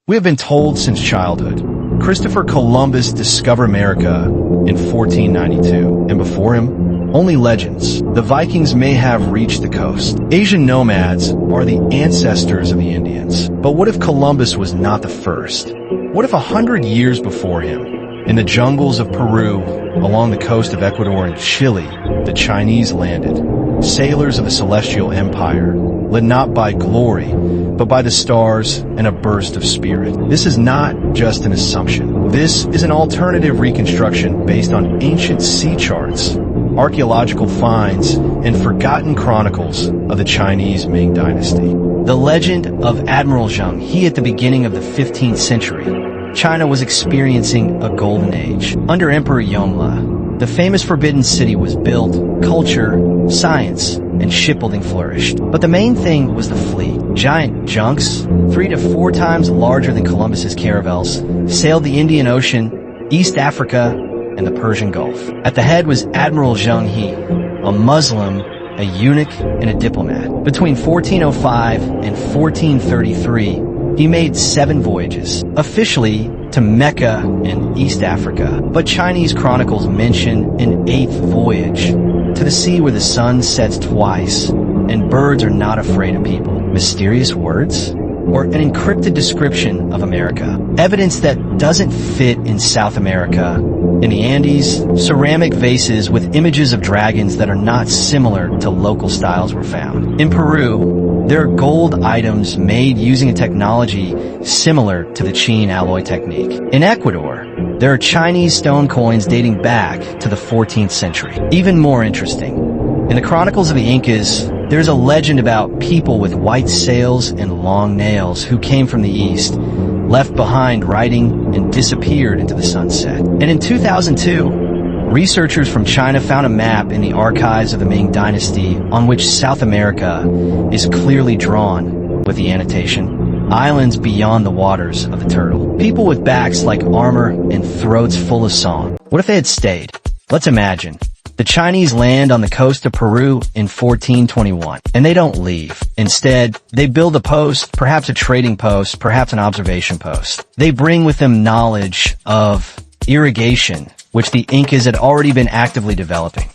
We have been told since childhood, Christopher Columbus discovered America in 1492, and before him, only legends. The Vikings may have reached the coast. Asian nomads are the ancestors of the Indians. But what if Columbus was not the first? What if 100 years before him, in the jungles of Peru, along the coast of Ecuador and Chile, the Chinese landed? Sailors of the Celestial Empire, led not by glory, but by the stars and a burst of spirit. This is not just an assumption. This is an alternative reconstruction based on ancient sea charts, archaeological finds, and forgotten chronicles of the Chinese Ming Dynasty. The legend of Admiral Zheng, he at the beginning of the 15th century, China was experiencing a golden age. Under Emperor Yongle, the famous Forbidden City was built, culture, science, and shipbuilding flourished. But the main thing was the fleet. Giant junks, 3 to 4 times larger than Columbus's caravels, sailed the Indian Ocean, East Africa, and the Persian Gulf. At the head was Admiral Zheng He, a Muslim, a eunuch, and a diplomat. Between 1405 and 1433, he made 7 voyages, officially to Mecca and East Africa. But Chinese chronicles mention an 8th voyage, to the sea where the sun sets twice, and birds are not afraid of people. Mysterious words? Or an encrypted description of America. Evidence that doesn't fit in South America. In the Andes, ceramic vases with images of dragons that are not similar to local styles were found. In Peru, there are gold items made using a technology similar to the Qin alloy technique. In Ecuador, there are Chinese stone coins dating back to the 14th century. Even more interesting, in the Chronicles of the Incas, there's a legend about people with white sails and long nails who came from the east, left behind writing, and disappeared into the sunset. And in 2002, researchers from China found a map in the archives of the Ming Dynasty on which South America is clearly drawn with the annotation, "Islands beyond the waters of the turtle." People with backs like armor and throats full of song. What if they had stayed? Let's imagine. The Chinese land on the coast of Peru in 1421, and they don't leave. Instead, they build a post, perhaps a trading post, perhaps an observation post. They bring with them knowledge of irrigation, which the Incas had already been actively developing.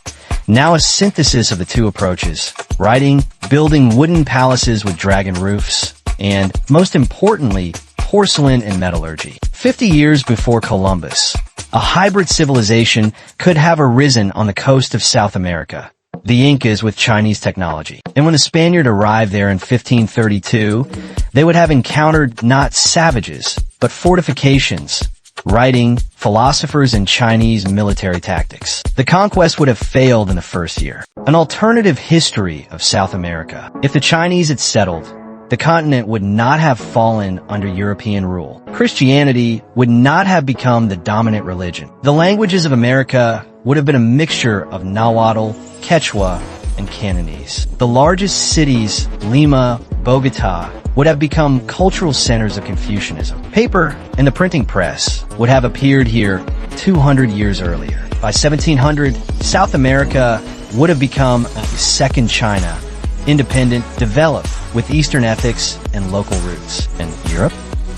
Now a synthesis of the two approaches, writing, building wooden palaces with dragon roofs, and, most importantly, porcelain and metallurgy. 50 years before Columbus, a hybrid civilization could have arisen on the coast of South America, the Incas with Chinese technology. And when the Spaniard arrived there in 1532, they would have encountered not savages, but fortifications, writing, philosophers, and Chinese military tactics. The conquest would have failed in the first year. An alternative history of South America. If the Chinese had settled, the continent would not have fallen under European rule. Christianity would not have become the dominant religion. The languages of America would have been a mixture of Nahuatl, Quechua, and Cantonese. The largest cities, Lima, Bogota, would have become cultural centers of Confucianism. Paper and the printing press would have appeared here 200 years earlier. By 1700, South America would have become a second China, independent, developed, with Eastern ethics and local roots. And Europe?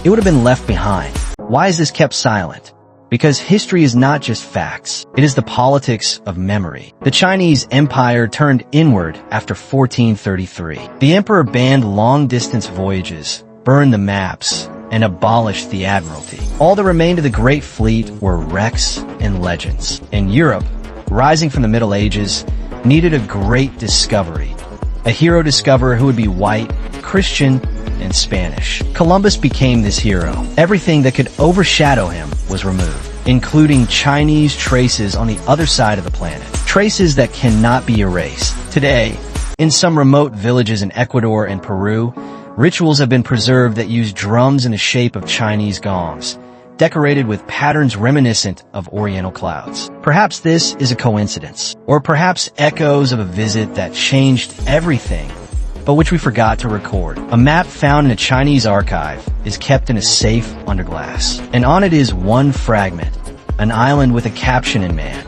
It would have been left behind. Why is this kept silent? Because history is not just facts. It is the politics of memory. The Chinese Empire turned inward after 1433. The emperor banned long-distance voyages, burned the maps, and abolished the admiralty. All that remained of the Great Fleet were wrecks and legends. And Europe, rising from the Middle Ages, needed a great discovery. A hero discoverer who would be white, Christian, and Spanish. Columbus became this hero. Everything that could overshadow him was removed, including Chinese traces on the other side of the planet. Traces that cannot be erased. Today, in some remote villages in Ecuador and Peru, rituals have been preserved that use drums in the shape of Chinese gongs, decorated with patterns reminiscent of Oriental clouds. Perhaps this is a coincidence, or perhaps echoes of a visit that changed everything, but which we forgot to record. A map found in a Chinese archive is kept in a safe under glass, and on it is one fragment, an island with a caption in man.